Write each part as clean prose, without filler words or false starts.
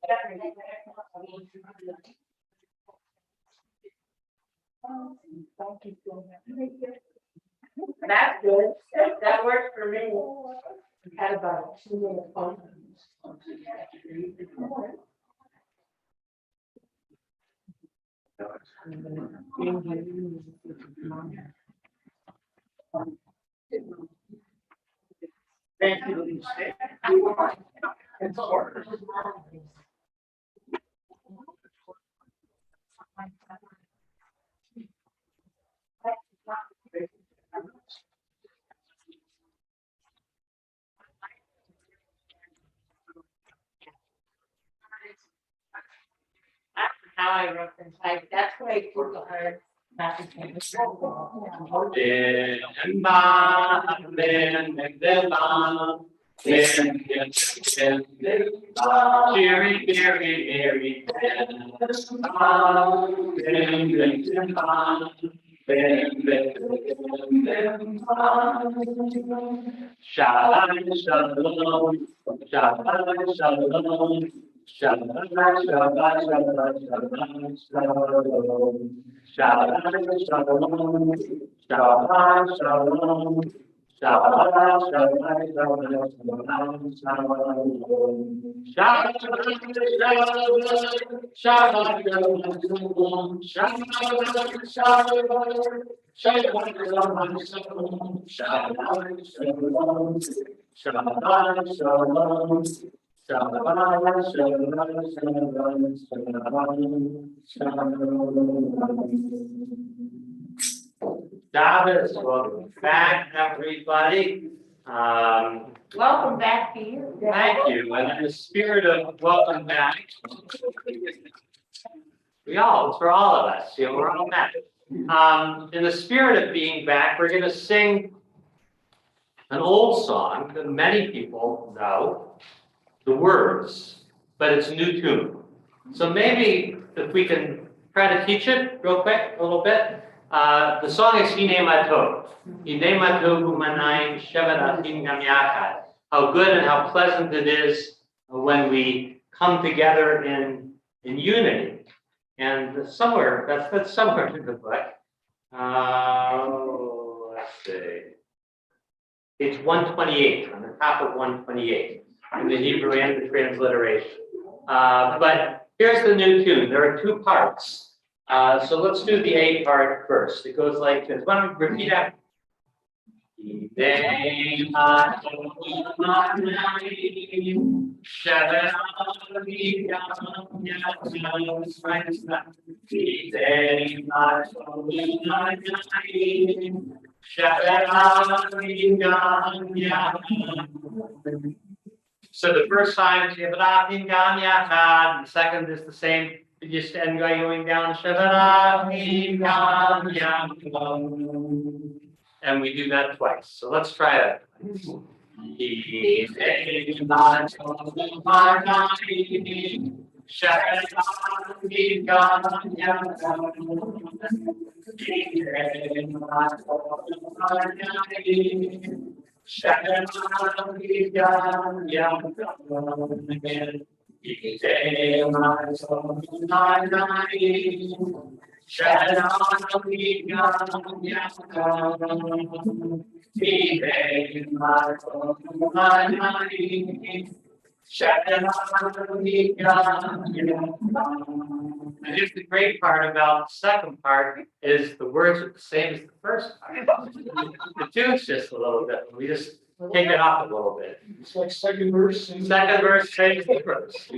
That's good. That works for me. Had about 2 minutes phone. Thank you. How I wrote this, like, that's why people are not to change. Shalom, shalom, shalom, shalom. Shabbat, Shabbat, Shabbat, Shabbat, Shalom. Shabbat, Shalom, Shabbat, Shalom. Shabbat, Shabbat, Shabbat, Shalom. Shabbat, Shabbat, Shabbat, Shabbat, Shalom. Shabbos, welcome back, everybody. Welcome back to you. Thank you. And in the spirit of welcome back, it's for all of us. We're all back. In the spirit of being back, we're going to sing an old song that many people know the words, but it's a new tune. So maybe if we can try to teach it real quick, a little bit. The song is Hine Matov. Hine Matov Umanayim Shevet Achim Gam Yachad. How good and how pleasant it is when we come together in unity. And somewhere, that's somewhere in the book. Let's see. It's 128, on the top of 128, in the Hebrew and the transliteration. But here's the new tune. There are 2 parts. So let's do the A part first. It goes like this. Why don't we repeat after? So the first time is Shevarachim Gam Yachad, the second is the same. You just end going down Shevarachim Gam Yachad. And we do that twice. So let's try it. And here's the great part about the second part is the words are the same as the first part. The tune's just a little bit. We just take it up a little bit. It's like second verse. Second verse changes the verse.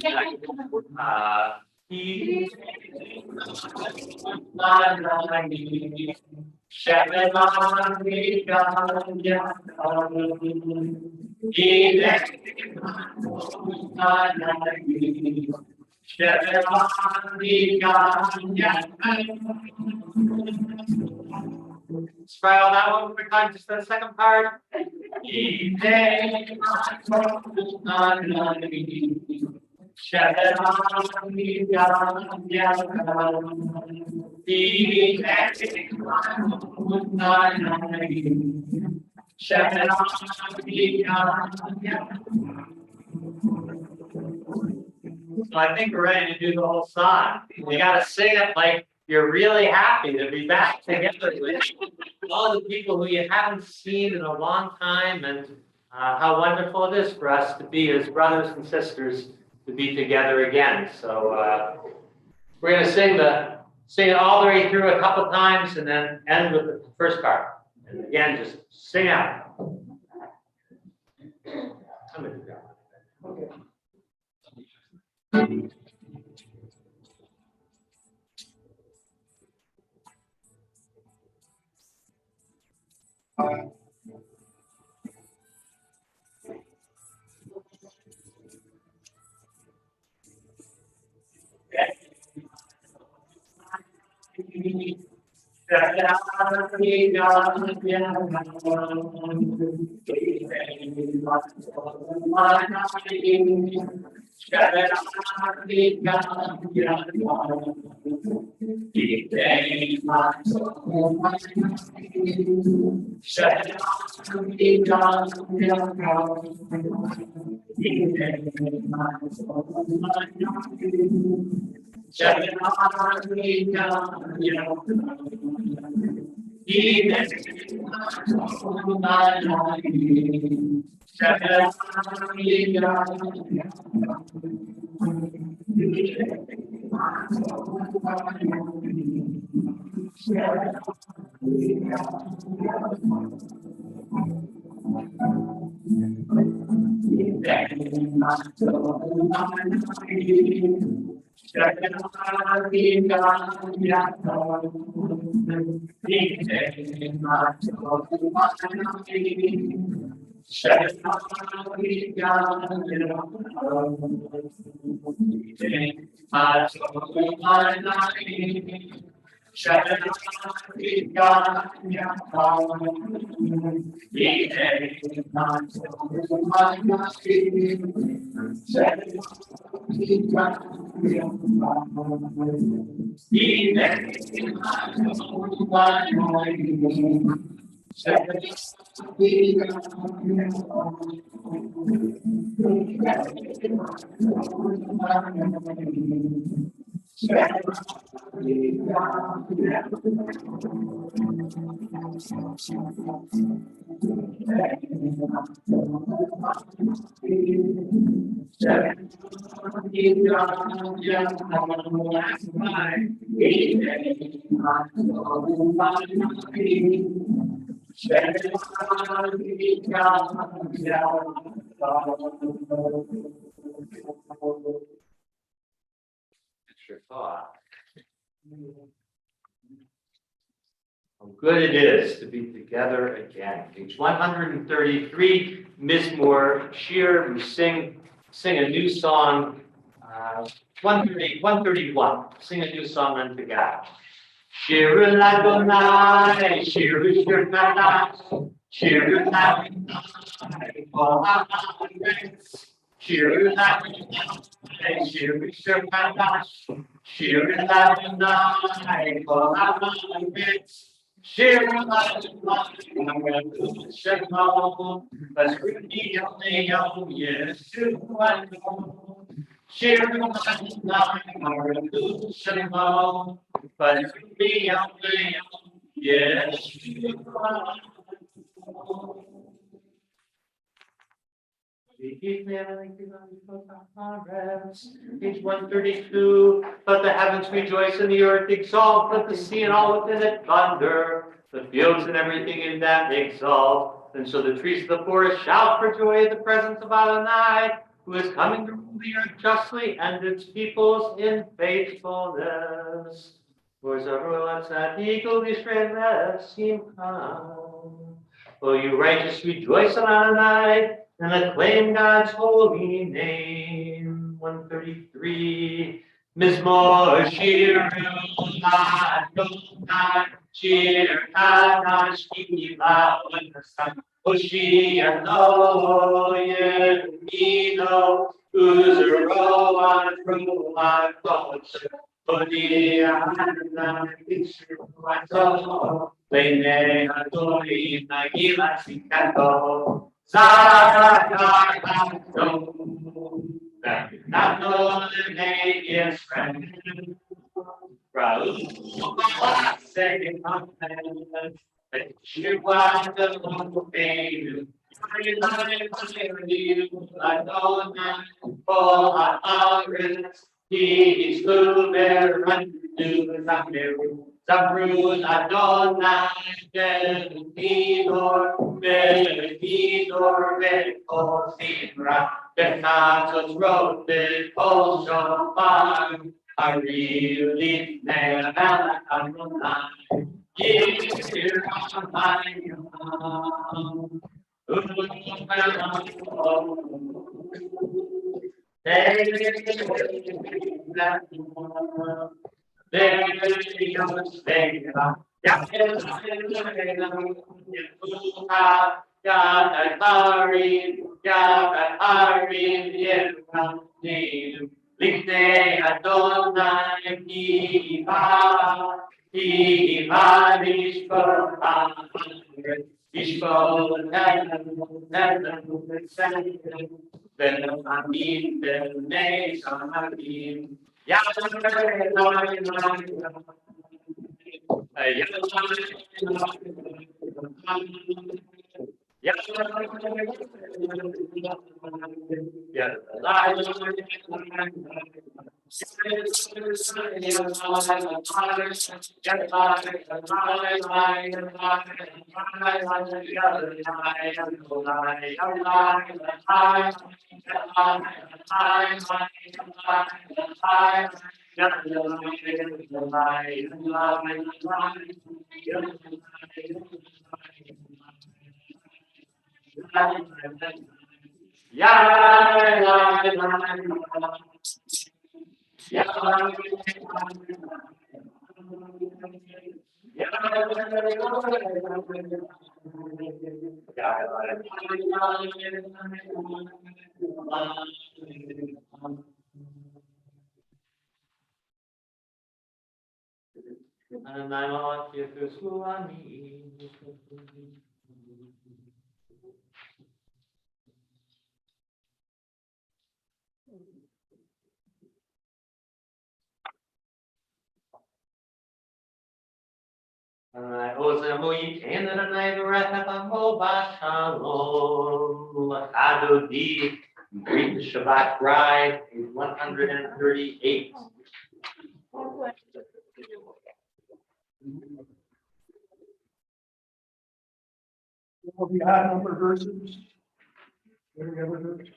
Let's try all that one more time, just the second part. So I think we're ready to do the whole song. You gotta sing it like you're really happy to be back together with all the people who you haven't seen in a long time, and how wonderful it is for us to be as brothers and sisters to be together again. So we're gonna sing it all the way through a couple times and then end with the first part. And again, just sing out. I'm gonna do that. Okay. How good it is to be together again. Page 133, Mizmor Shir. We sing a new song. 131. Sing a new song unto God. Shir Adonai, Shir Shir Kadash, Shir Adonai, Kol HaAretz. Shir Adonai, Shir Shir Kadash, Shir Adonai, Kol HaAretz. Shir Adonai, Shalom, Basrudi Yom Yeshua. Shir Adonai, Shalom, Basrudi Yom Yeshua. Page 132. Let the heavens rejoice and the earth exalt. Let the sea and all within it thunder. The fields and everything in them exalt. And so the trees of the forest shout for joy at the presence of Adonai, who is coming to rule the earth justly and its peoples in faithfulness. For Zarua Tzadikul Yisrael Simcha. O you righteous, rejoice in Adonai and acclaim God's holy name. 133. Mizmor Shir Adonai Shir Kadash Kila Hoshia Lo Yemino Uzero Adrua Kosher Hodia Adonai Yisrael Lene Adonai Nagila Sikato Zara Not know they is friend. Raul, second content. You want the little baby. I don't know for hours. He's moving right to the room. I don't know. He's or very old. The Santos wrote the ocean farm. I really never I'm Greet the Shabbat bride, 138. Will be high number of verses. Every other verse.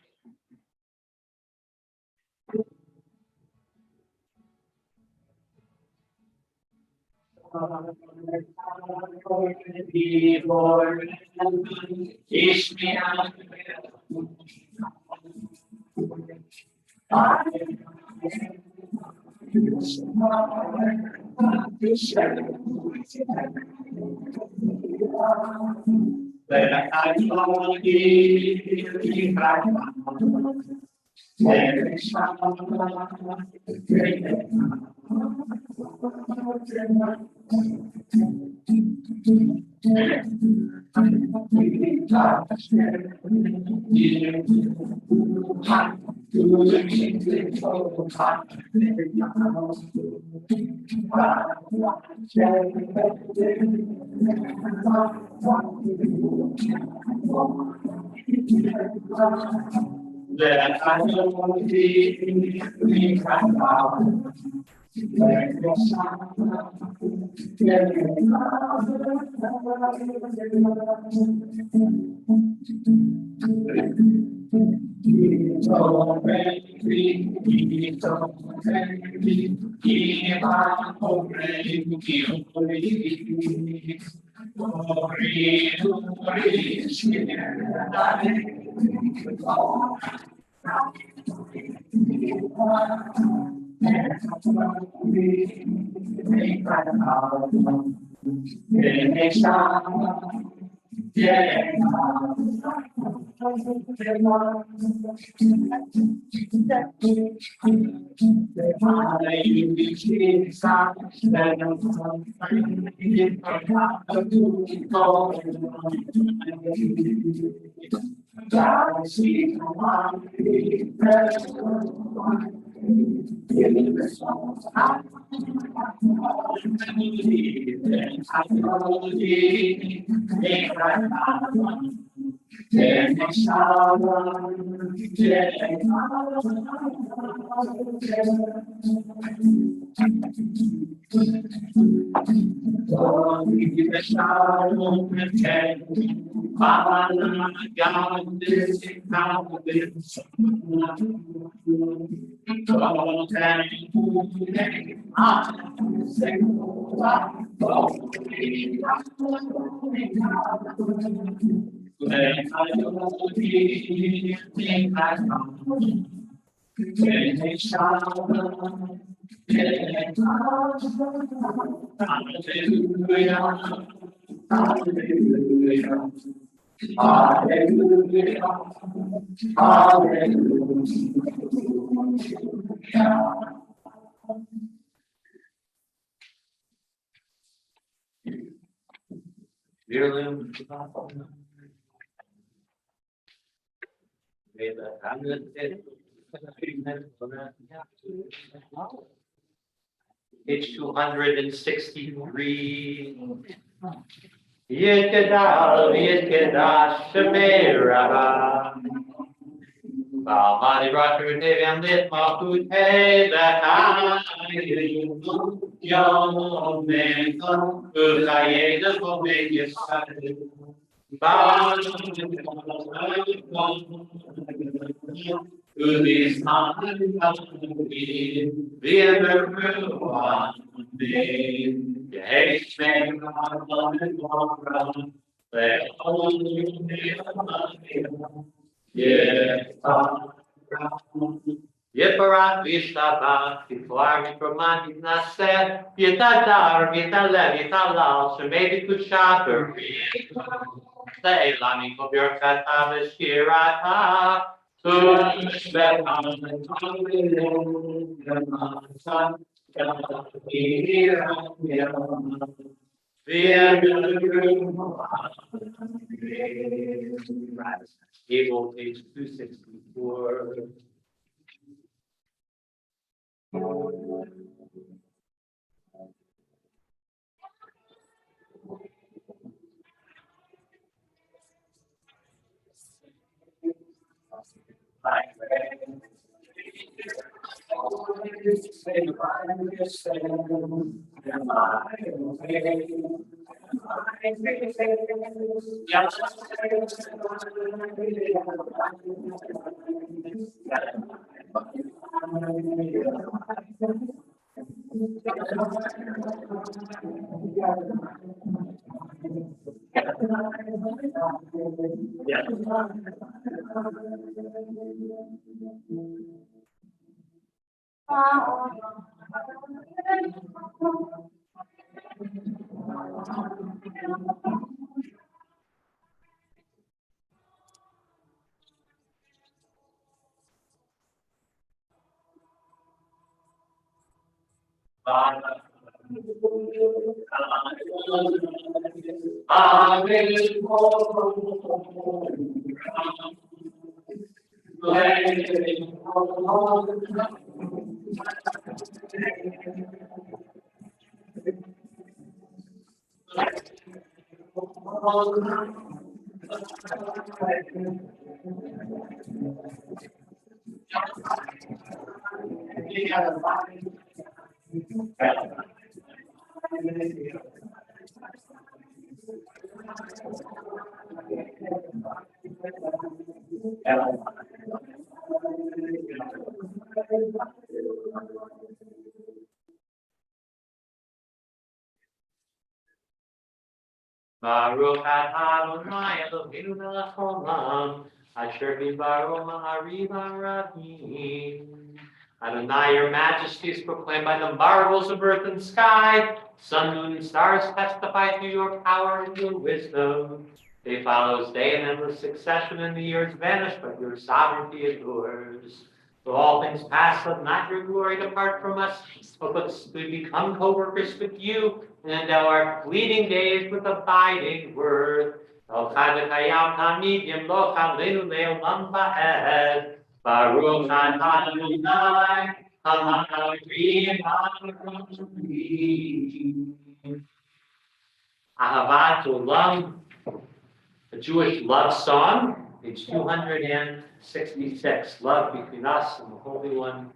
Page 263. Yekadal, Yekadash, Shemeraba. Bali Rocker, Devan, Lit, Mahut, Hey, that I young man, who's I ain't a woman, yes, I do. Who is not the ever one thing, yes, man, Yeparat Vishtava, before we promoted Nasser, Yetadar, Yetalev, Yetalal, Shemedi Kushater, say, Lami Kobirkata, Shirata, Able page 264. Baruch Adonai Eloheinu melech haolam, asher b'baro ma'ariv ha'ravim. Adonai, your majesty is proclaimed by the marvels of earth and sky. Sun, moon, and stars testify to your power and your wisdom. Day follows day in endless succession, and the years vanish, but your sovereignty endures. So all things pass, let not your glory depart from us, but we become co-workers with you, and endow our fleeting days with abiding worth. O Chayim Tamid Yim Lo Chalenu Le'olam Ba'ed. Baruch Atah Adonai, HaMahavim HaRamim. Ahavat Olam, a Jewish love song, page 266. Love between us and the Holy One.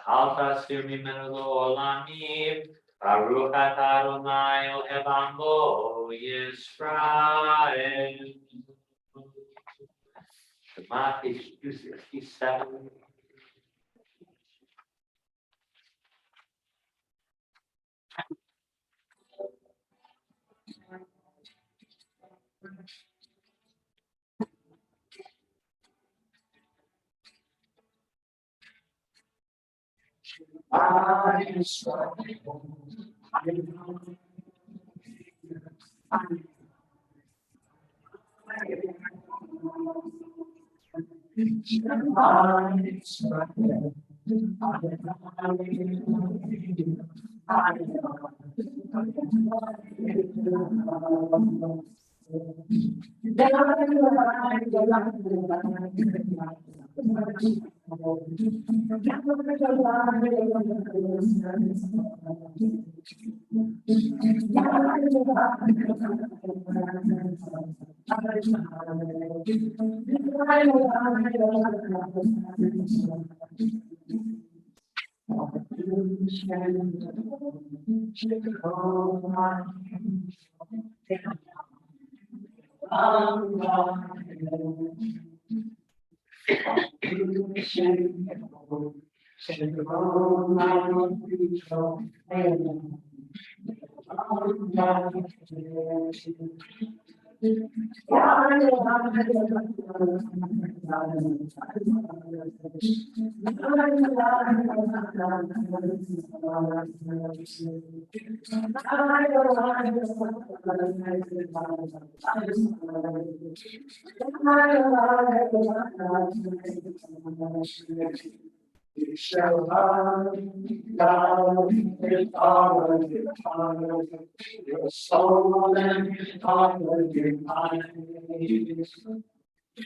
Chalta Sirmimenu Olamim, Baruch Atah Adonai Elohe Amo Yisrael. Shema, page 267.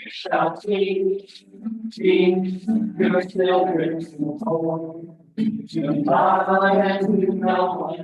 Shall teach your children to hold to God and to know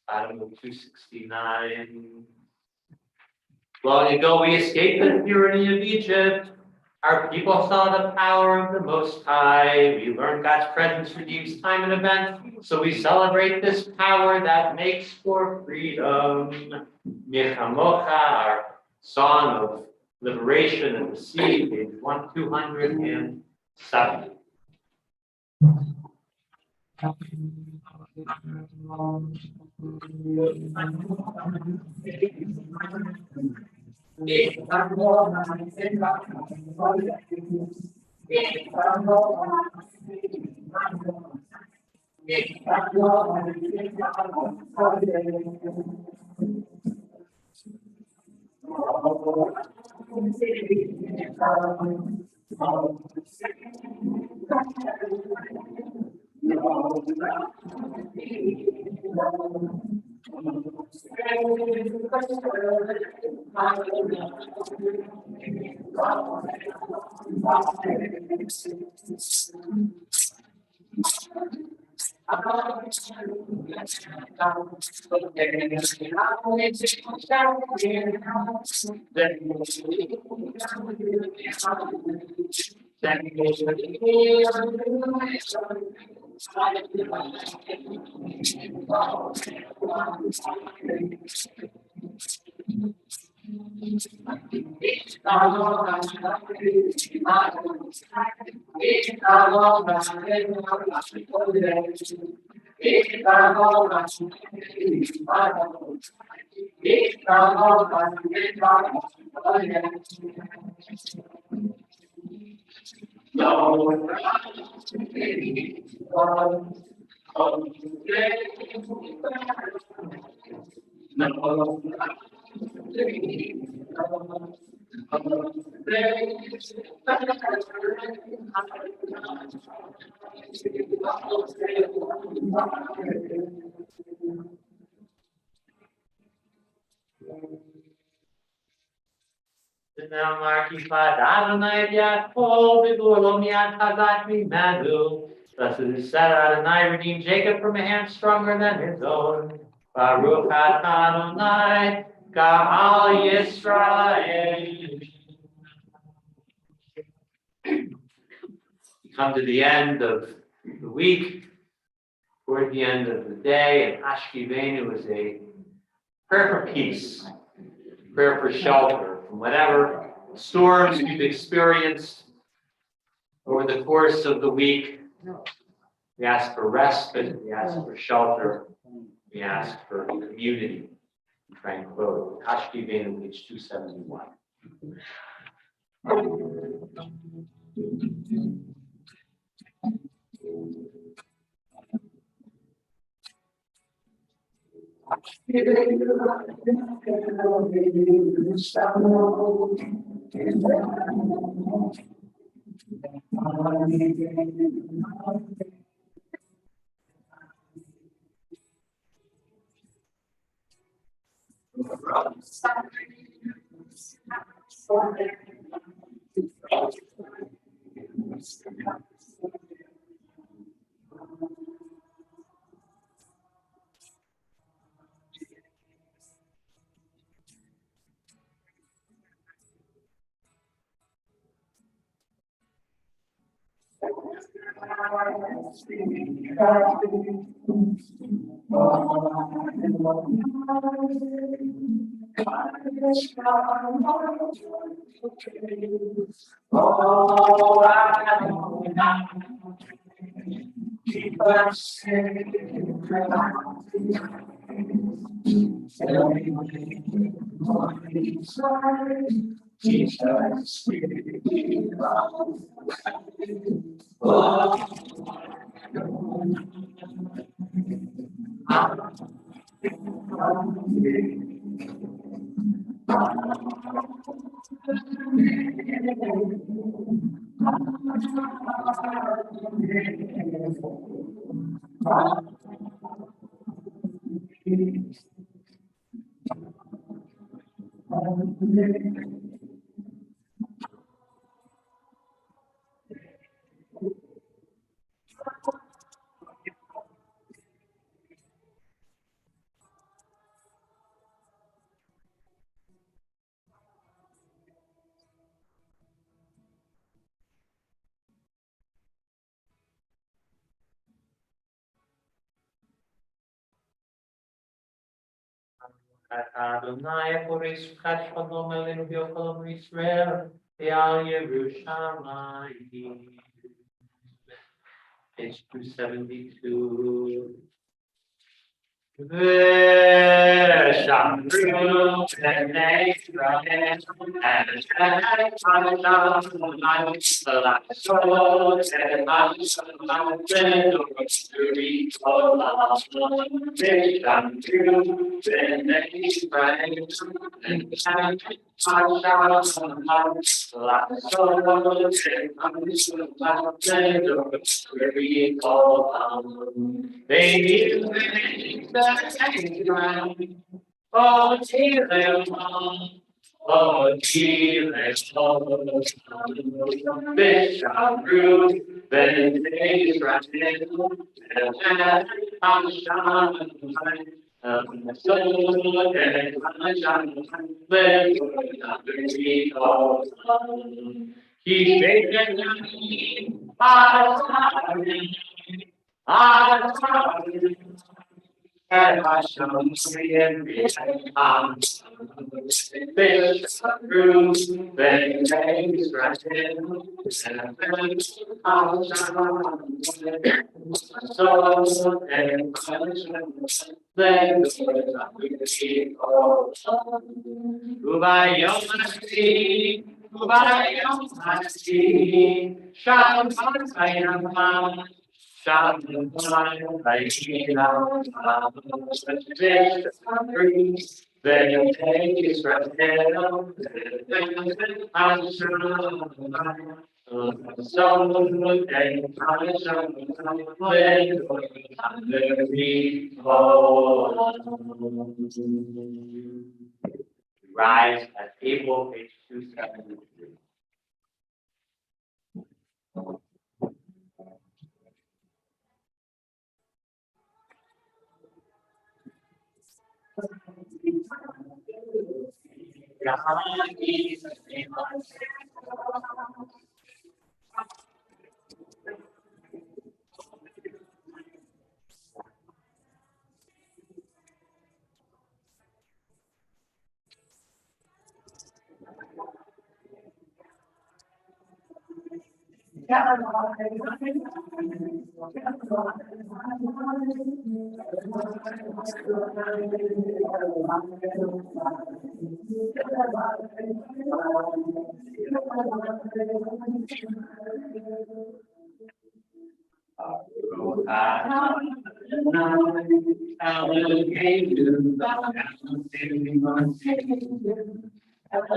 Article 269. Long ago we escaped the tyranny of Egypt. Our people saw the power of the Most High. We learned God's presence redeems time and event. So we celebrate this power that makes for freedom. Mirchamocha, our song of liberation and the sea, page 1207. Blessed is Sarah Adonai, redeemed Jacob from a hand stronger than his own. Baruch atah Adonai, Ga'al Yisrael. We come to the end of the week, toward the end of the day, and Ashkivenu is a prayer for peace, prayer for shelter from whatever storms we've experienced over the course of the week. We ask for respite, we ask for shelter, we ask for community and tranquility. Ashkivenu, page 271. Adonai Boris Kashfadom Elenu Biokolom Israel Eal Yerushalayim. Page 272. V'shamru b'nei Yisrael and oh, Jesus, oh, Jesus, Bishop Ruth, then days running, and I'm shining. He's making me, and I shall see and be fish through the days running, so and then then you take his right hand, rise at April page 273. And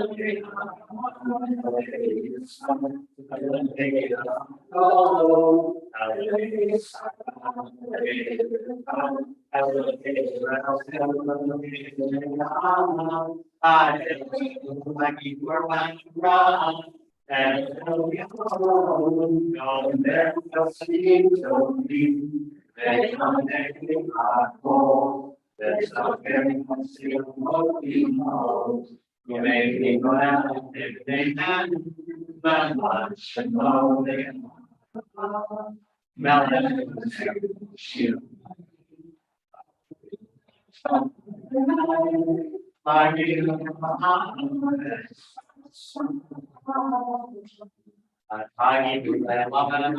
there will see so deep, they come taking our home. There's a very concealed knows. You may be glad if they can, but much know they melon shoot. I give Pagi bulan makan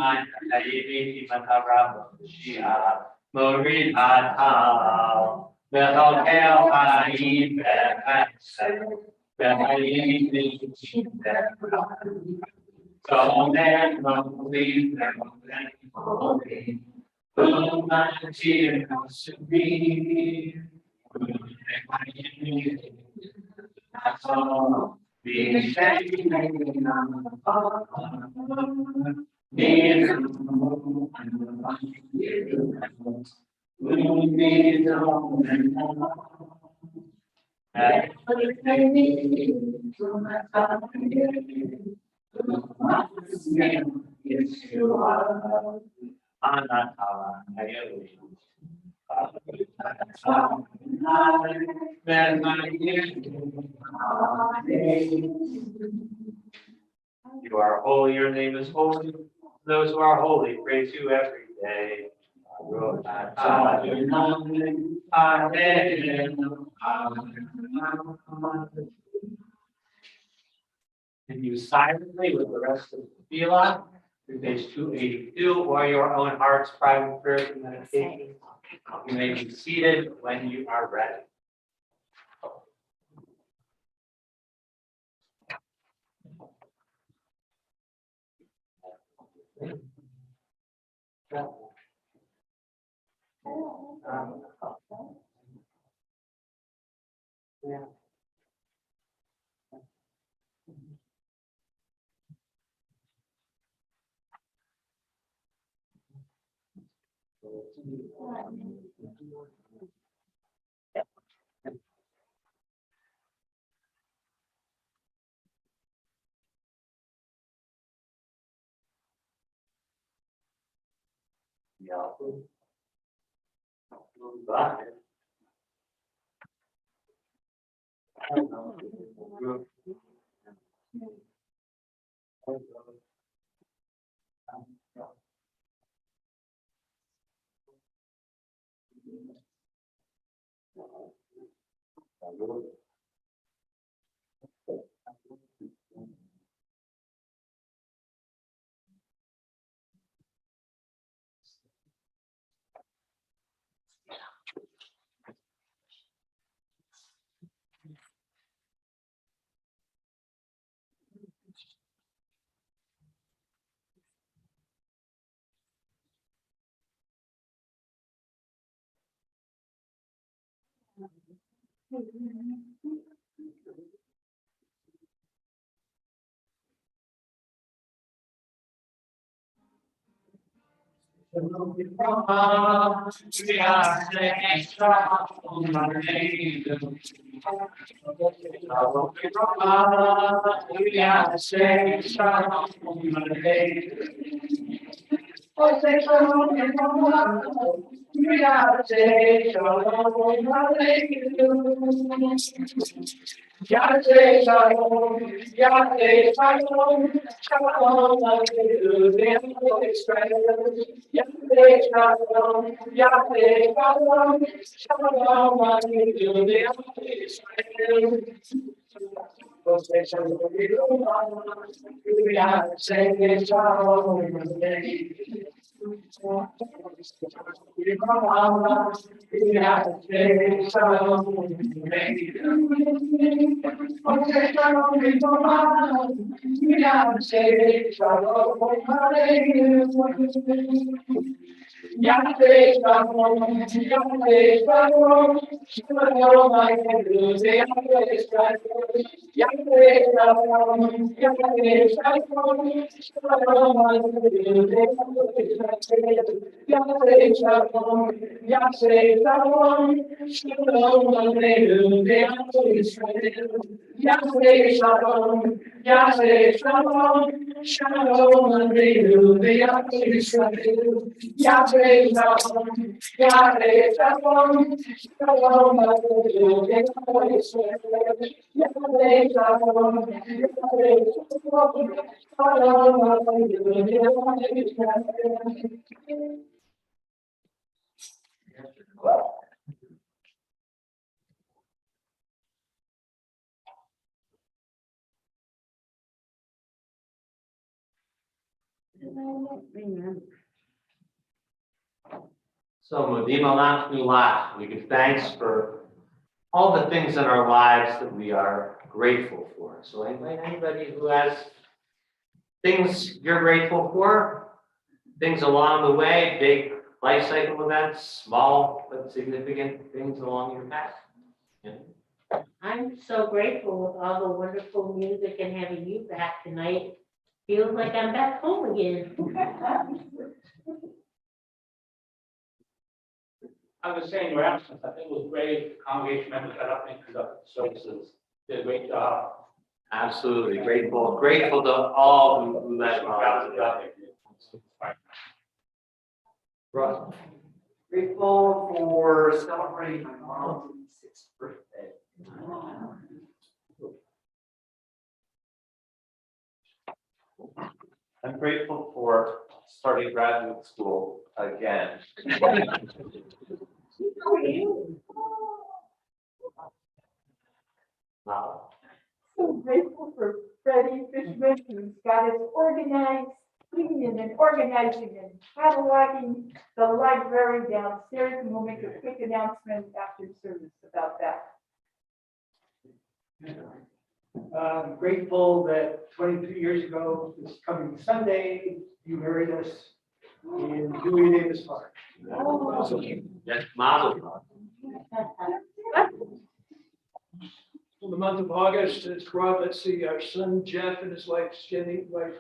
hari ini matara Shia Moritatau Behotel hari Behari so then believe them You are holy, your name is holy. Those who are holy, praise you every day. And you silently with the rest of the Tefillah, through page 282, or your own heart's private prayers and meditation. You may be seated when you are ready. Yeah. Yahweh Shalom, Shalom Aleinu, Yahweh Shalom, Yahweh Shalom, Yahweh Shalom, Shalom Aleinu, Yahweh Shalom, Yahweh Shalom, Yahweh Shalom, Shalom Aleinu, Yahweh Shalom. So, Modima Lach Nulah, we give thanks for all the things in our lives that we are grateful for. So, I invite anybody who has things you're grateful for, things along the way, big life cycle events, small but significant things along your path. Yeah. I'm so grateful with all the wonderful music and having you back tonight. Feels like I'm back home again. I was saying, your absence, I think it was great. The congregation members got up and conducted services. Did a great job. Absolutely grateful to all who led Proud well. of Russ. Grateful for celebrating my mom's 86th birthday. I'm grateful for starting graduate school again. Wow. So grateful for Freddie Fishman, who's got us organized, cleaning and organizing and cataloging the library downstairs, and we'll make a quick announcement after service about that. I'm grateful that 23 years ago, this coming Sunday, you married us in Dewey Davis Park. Yes, Mazel. In the month of August, it's brought, let's see, our son Jeff and his wife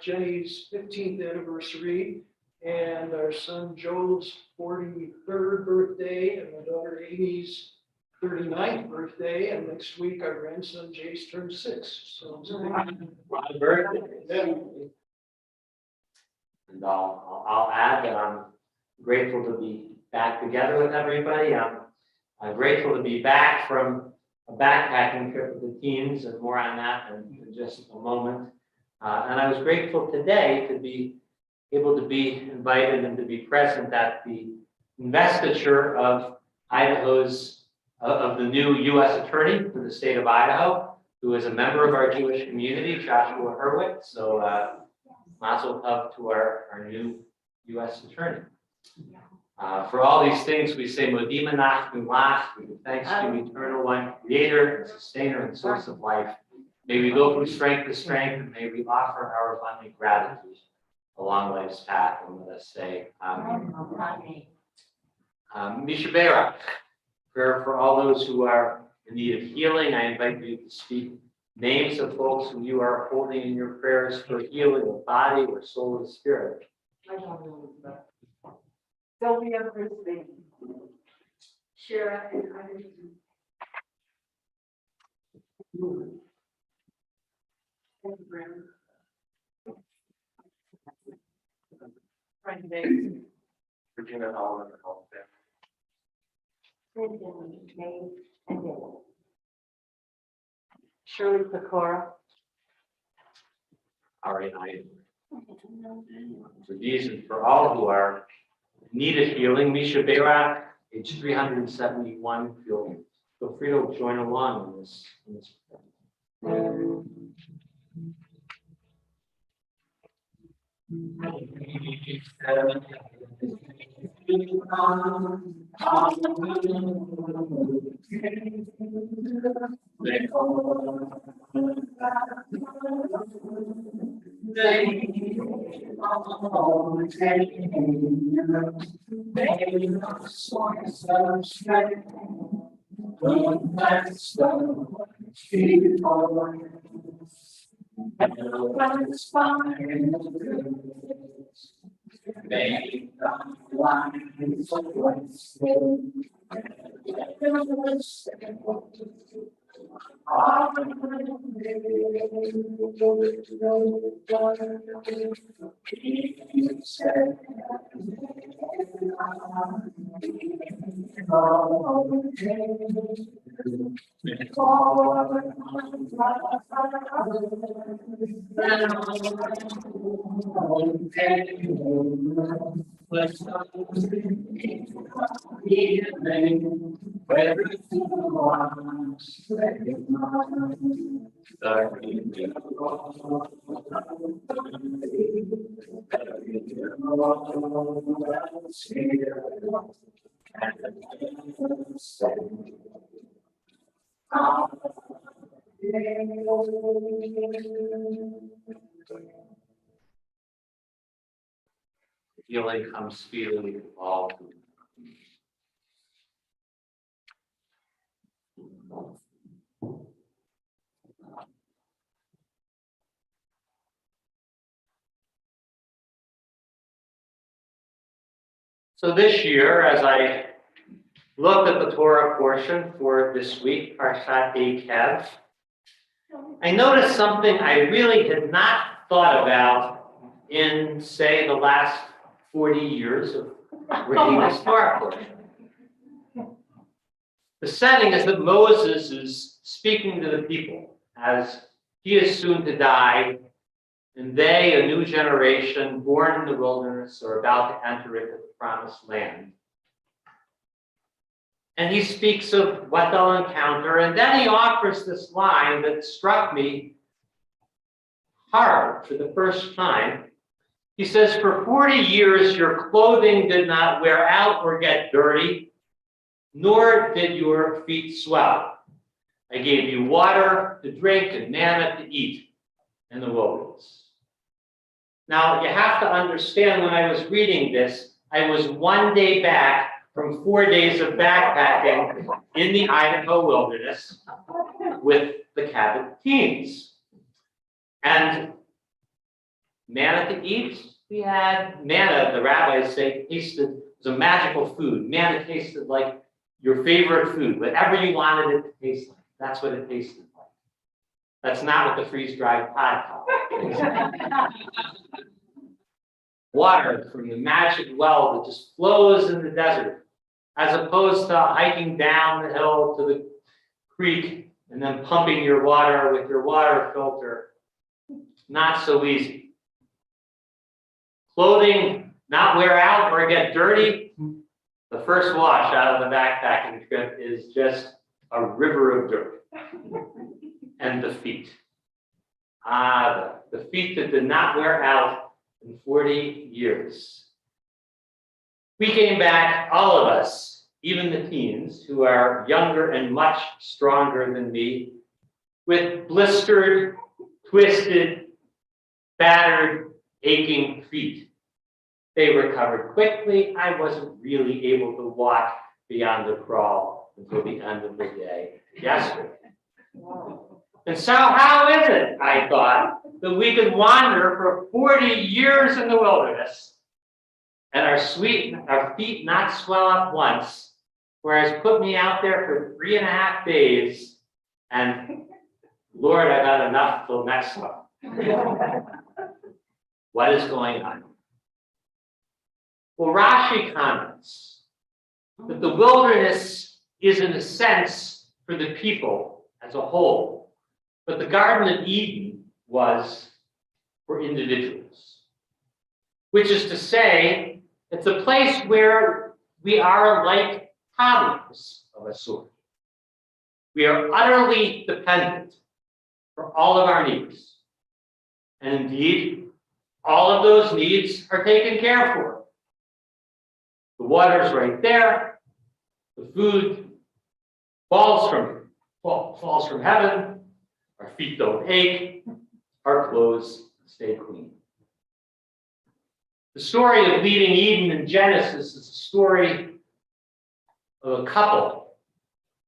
Jenny's 15th anniversary, and our son Joel's 43rd birthday, and my daughter Amy's 39th birthday, and next week our grandson Jace turns 6. So it's a Happy birthday. And I'll add that I'm grateful to be back together with everybody. I'm grateful to be back from a backpacking trip with the teens, and more on that in just a moment. And I was grateful today to be able to be invited and to be present at the investiture of the new U.S. Attorney for the state of Idaho, who is a member of our Jewish community, Joshua Hurwitz. So mazel tov to our new U.S. Attorney. For all these things, we say Modima Nachnu Lach. We give thanks to the Eternal One, Creator and Sustainer and Source of life. May we go from strength to strength, and may we offer our abundant gratitude along life's path. And let us say, Amen. Mishabera, prayer for all those who are in need of healing. I invite you to speak names of folks who you are holding in your prayers for healing of body or soul or spirit. I don't know. Sylvia Brisbane. Shara and others. Thank you, Brandon. Frank Davis. Virginia Hall and the whole family. Brendan, Dave, and Dale. Shirley Pecora. Ari and I. For these and for all who are in need of healing, Misha Berak, age 371, feel free to join along in this. Healing comes speedily to all. So this year, as I looked at the Torah portion for this week, Parshat Kev, I noticed something I really had not thought about in, say, the last 40 years of reading this Torah portion. The setting is that Moses is speaking to the people as he is soon to die, and they, a new generation born in the wilderness, are about to enter into the promised land. And he speaks of what they'll encounter, and then he offers this line that struck me hard for the first time. He says, "For 40 years your clothing did not wear out or get dirty, nor did your feet swell. I gave you water to drink and manna to eat in the wilderness." Now, you have to understand, when I was reading this, I was one day back from 4 days of backpacking in the Idaho wilderness with the Kabbalat teens. And manna to eat, we had manna, the rabbis say, tasted, was a magical food. Manna tasted like your favorite food, whatever you wanted it to taste like. That's what it tasted like. That's not what the freeze-dried pot tastes like. Water from the magic well that just flows in the desert, as opposed to hiking down the hill to the creek and then pumping your water with your water filter. Not so easy. Clothing not wear out or get dirty. The first wash out of the backpacking trip is just a river of dirt. And the feet. The feet that did not wear out in 40 years. We came back, all of us, even the teens, who are younger and much stronger than me, with blistered, twisted, battered, aching feet. They recovered quickly. I wasn't really able to walk beyond the crawl until the end of the day yesterday. And so how is it, I thought, that we could wander for 40 years in the wilderness and our feet not swell up once, whereas put me out there for 3.5 days, and Lord, I've had enough till next month. What is going on? Well, Rashi comments that the wilderness is, in a sense, for the people as a whole, but the Garden of Eden was for individuals, which is to say, it's a place where we are like toddlers of a sort. We are utterly dependent for all of our needs. And indeed, all of those needs are taken care for. The water's right there. The food falls from heaven. Our feet don't ache. Our clothes stay clean. The story of leaving Eden in Genesis is a story of a couple,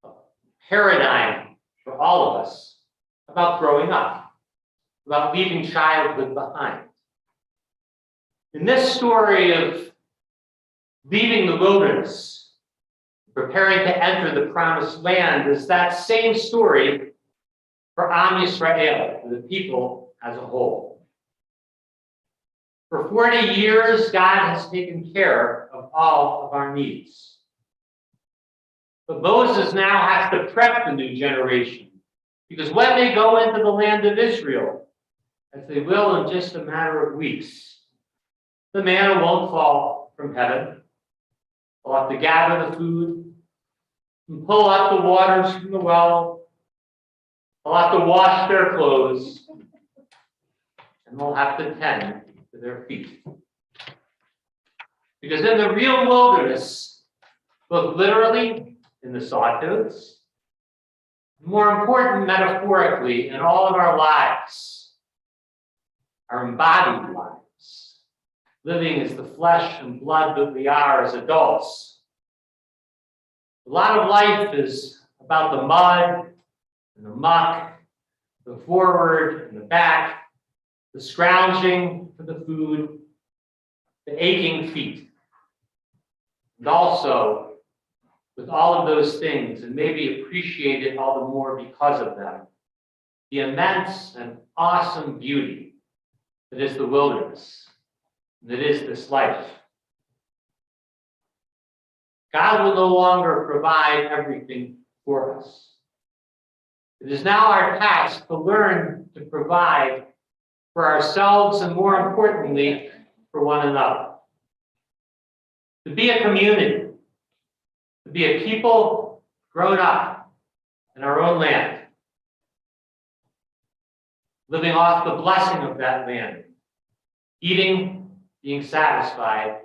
a paradigm for all of us about growing up, about leaving childhood behind. In this story of leaving the wilderness, preparing to enter the promised land, is that same story for Am Yisrael, for the people as a whole. For 40 years, God has taken care of all of our needs. But Moses now has to prep the new generation, because when they go into the land of Israel, as they will in just a matter of weeks, the manna won't fall from heaven. They'll have to gather the food and pull up the waters from the well. They'll have to wash their clothes, and they'll have to tend to their feet. Because in the real wilderness, both literally in the sawtooths, more important metaphorically in all of our lives, our embodied lives, living as the flesh and blood that we are as adults. A lot of life is about the mud and the muck, the forward and the back, the scrounging for the food, the aching feet. And also, with all of those things, and maybe appreciated all the more because of them, the immense and awesome beauty that is the wilderness, that is this life. God will no longer provide everything for us. It is now our task to learn to provide for ourselves and, more importantly, for one another. To be a community, to be a people grown up in our own land, living off the blessing of that land, eating, being satisfied,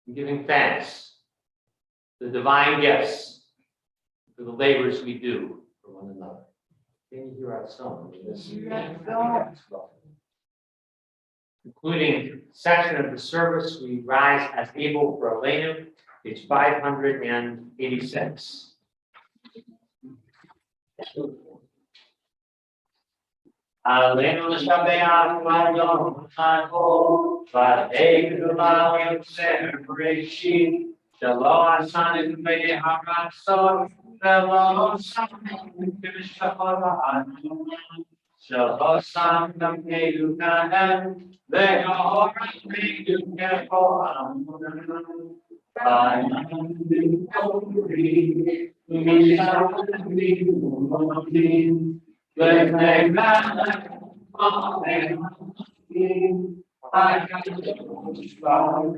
and giving thanks for the divine gifts, for the labors we do for one another. Can you hear our song? Concluding section of the service, we rise as able for Elena, page 586. Alenu Shabbat Vayom Hako, Vadeku Lam Separation, Shalom Asan Vede Haraso, Shalom Asan Kishaparan, Shalom Asan Kampedu Kanan, Vega Medu Kepoam, I am the glory, we shall be moving. When they matter, I can strong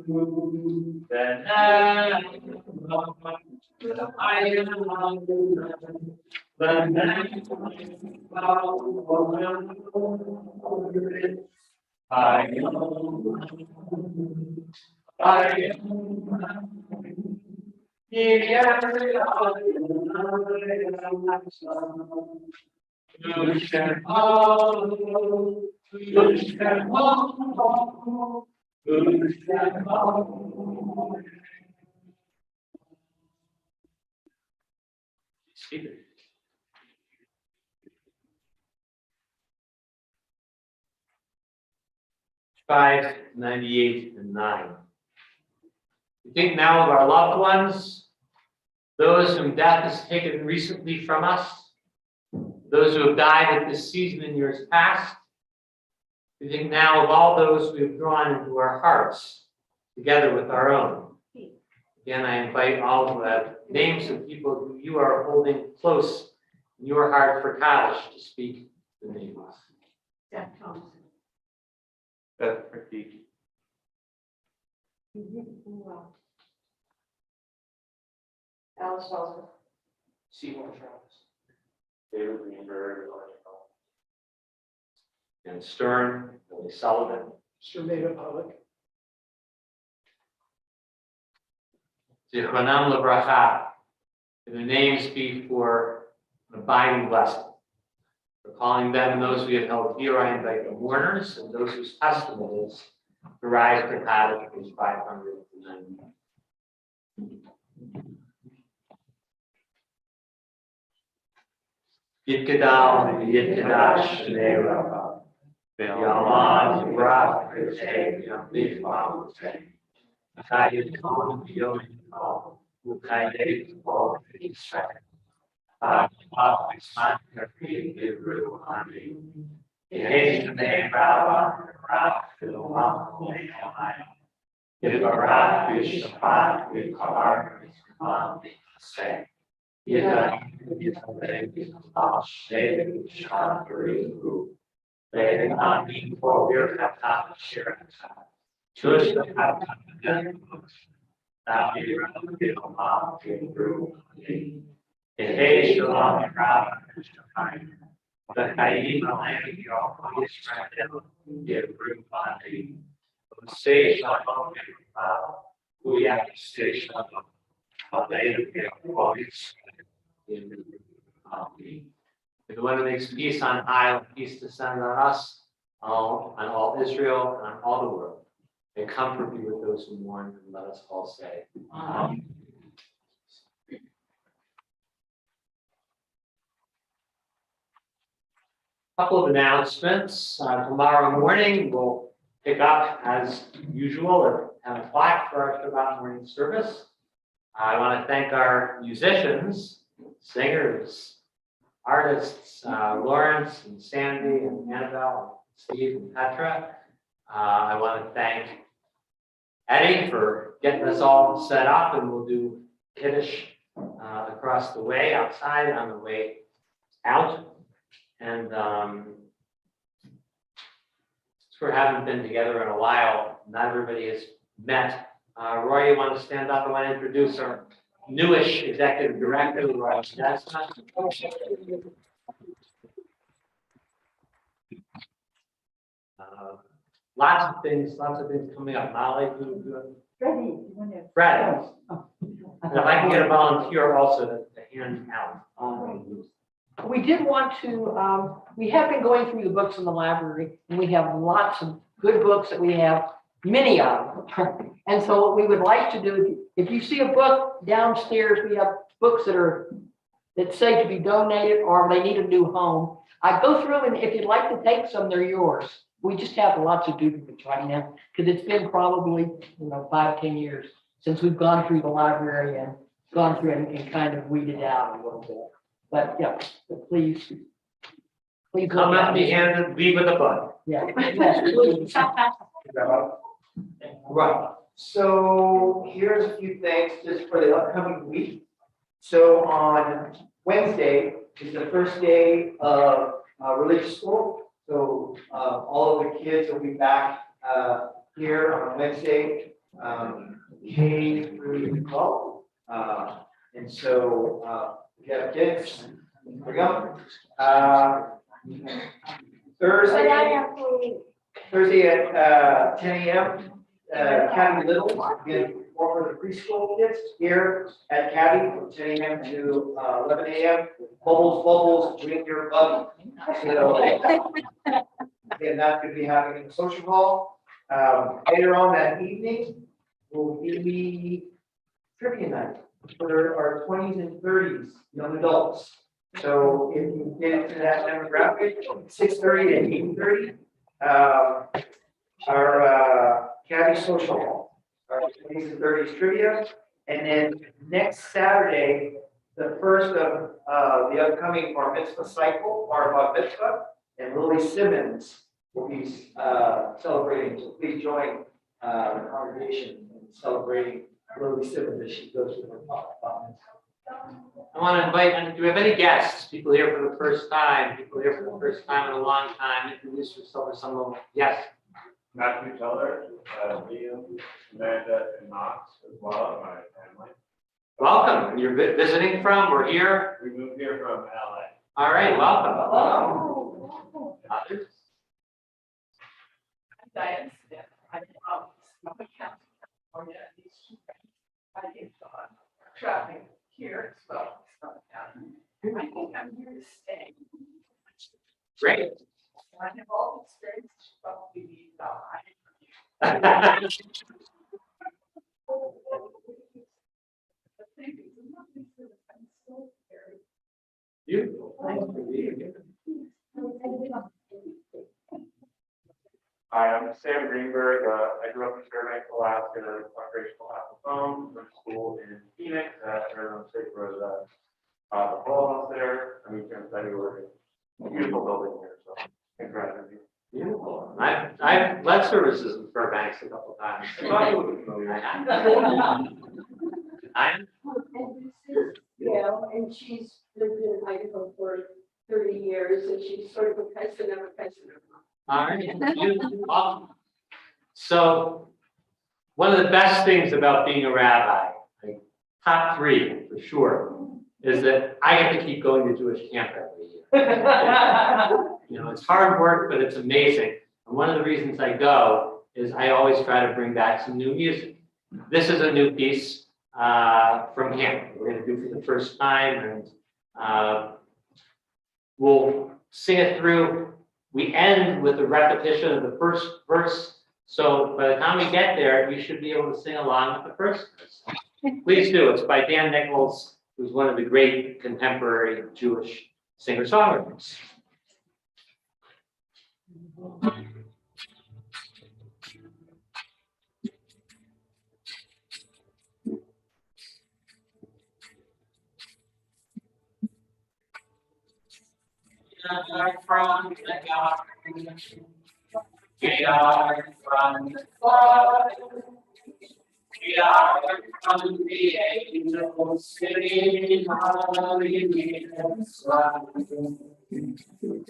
you. Then I Five, 98, and 9. We think now of our loved ones, those whom death has taken recently from us, those who have died at this season in years past. We think now of all those we have drawn into our hearts, together with our own. Again, I invite all who have names of people who you are holding close in your heart for college to speak the names. Jeff Thompson. Beth Ricky, Alice Wells. Seymour Travis. David Greenberg, And Stern, Billy Sullivan, Surveyed Pollock. Zichronam Lebracha. May their names be for an abiding blessing. For calling them and those we have held here, I invite the mourners and those whose custom it is to rise to cottage page 590. Yitkadal, Yitkadash, Nera, Yaman, Ra, Kate, Yamif, Mamute, Kayit, Kong, Yomi, Kong, Ukayet, Kong, Israel. Hey, Shalom, Rabbi, the Kaim, Israel, give room body. Say, Shalom, we have to say, Shalom, if the one makes peace on high, peace descend on us, on all Israel, and on all the world. May comfort be with those who mourn, and let us all say, Amen. Couple of announcements. Tomorrow morning, we'll pick up as usual at 10 o'clock for our Shabbat morning service. I want to thank our musicians, singers, artists, Lawrence and Sandy and Annabelle, and Steve and Petra. I want to thank Eddie for getting us all set up, and we'll do Kiddush across the way outside on the way out. And since we haven't been together in a while, not everybody has met. Roy, you want to stand up? I want to introduce our newish executive director, Roy. Lots of things coming up. Molly, Freddie, you want to? Fred. And if I can get a volunteer also to hand out. We did want to, we have been going through the books in the library, and we have lots of good books that we have, many of them. And so what we would like to do, if you see a book downstairs, we have books that say to be donated or they need a new home. I go through them, and if you'd like to take some, they're yours. We just have lots of duplicates right now, because it's been probably, 5-10 years since we've gone through the library and gone through and kind of weeded out a little bit. But yeah, please. Come at me and leave with a book. Yeah. Please. Right, so here's a few things just for the upcoming week. So on Wednesday is the first day of religious school. So all of the kids will be back here on Wednesday, K through 12. And so we have kids, here we go. Thursday at 10 a.m. Caddy Little, again, for the preschool kids here at Caddy from 10 a.m. to 11 a.m. Bubbles, bring your buggy. So, again, that's going to be happening in the social hall. Later on that evening will be trivia night for our 20s and 30s young adults. So if you get into that demographic, 6:30 to 8:30, our Caddy social hall, our 20s and 30s trivia, and then next Saturday, the first of the upcoming bar mitzvah cycle, our bar mitzvah, and Lily Simmons will be celebrating. So please join the congregation in celebrating Lily Simmons as she goes through her bar mitzvah. I want to invite, and do we have any guests? People here for the first time, people here for the first time in a long time. Introduce yourself or some of them. Yes. Matthew Teller, Liam, Amanda, and Knox, as well as my family. Welcome. And you're visiting from or here? We moved here from LA. All right, welcome. Others? I'm Diane Smith. I'm from Sonoma County, California. I came traveling here as well. I think I'm here to stay. Great. I have all the experience you probably need about Beautiful. Thanks for being here. Hi, I'm Sam Greenberg. I grew up in Fairbanks, Alaska, recreational phone, went to school in Phoenix, Arizona State, where the ball house there. I moved here in February. Beautiful building here, so thanks for having me. Beautiful. I've led services in Fairbanks a couple times. I'm, And this is Gail, and she's lived in Idaho for 30 years, and she's sort of a cousin of a cousin of mine. all right, beautiful. Awesome. So, one of the best things about being a rabbi, like top 3 for sure, is that I get to keep going to Jewish camp every year. You know, it's hard work, but it's amazing. And one of the reasons I go is I always try to bring back some new music. This is a new piece from him. We're going to do for the first time, and we'll sing it through. We end with a repetition of the first verse. So by the time we get there, you should be able to sing along with the first verse. Please do. It's by Dan Nichols, who's one of the great contemporary Jewish singer-songwriters. From the garden, we are from the flood. We are from the angels singing hallelujah.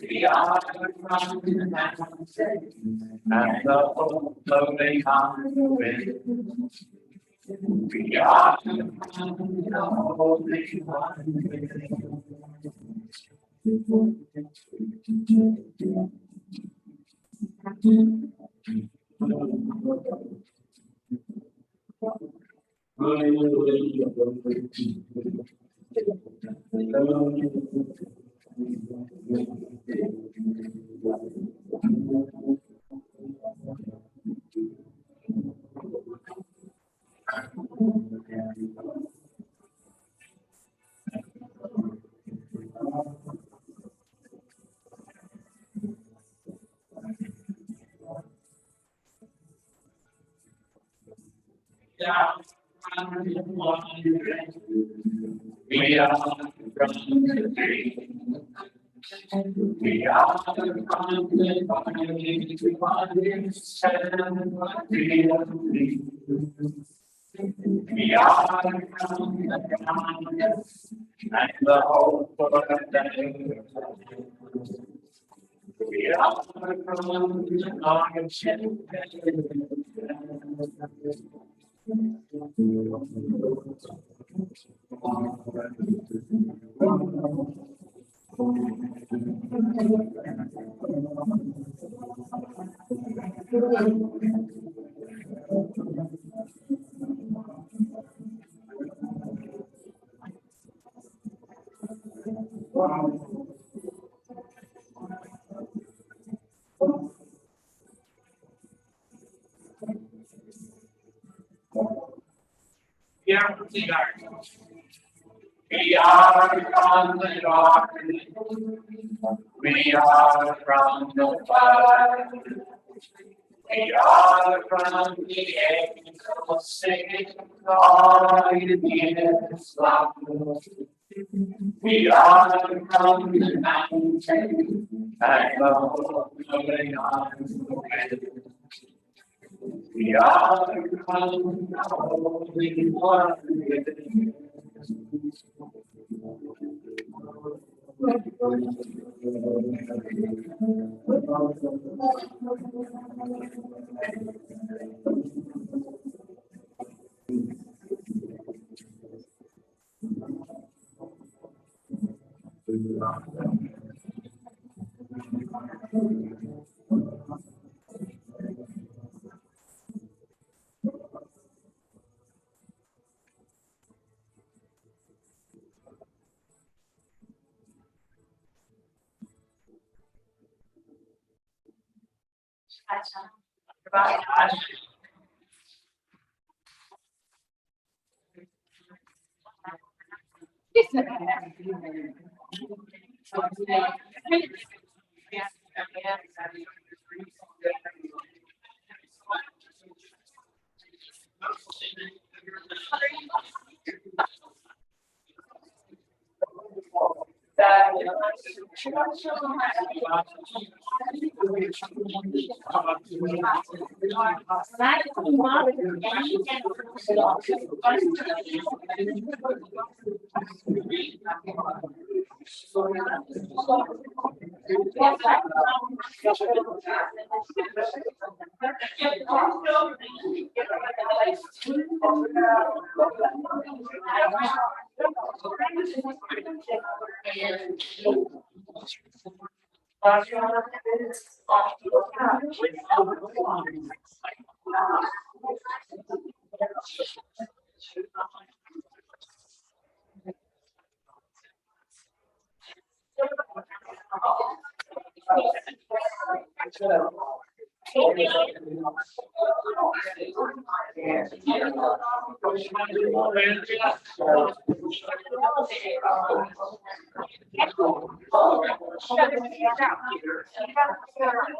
We are from the mountains and the hope floating on the wind. We are from the Holy One. We are from the tree. We are from the vine. We are from the ground and the hope for the day. We are from the ocean. We are from the garden. We are from the garden. We are from the fire. We are from the angels singing hallelujah. We are from the mountains and the hope floating on the wind. We are from the Holy One.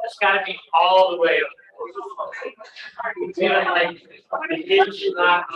It's gotta be all the way up. Feeling like the kids should not.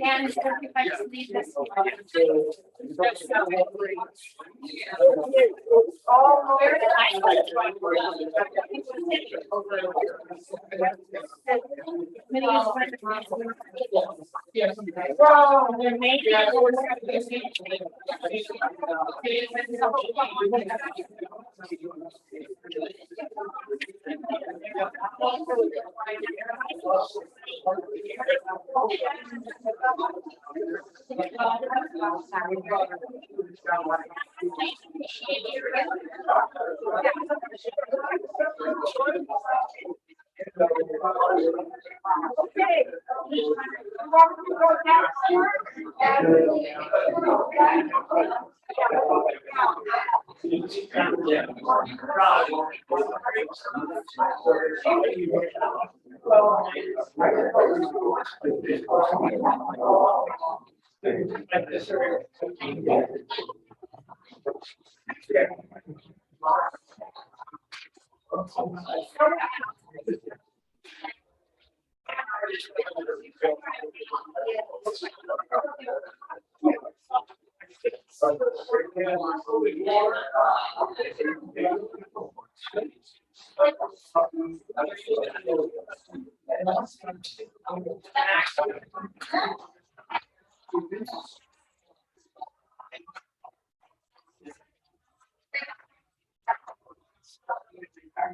And if I just leave this. Well, then maybe.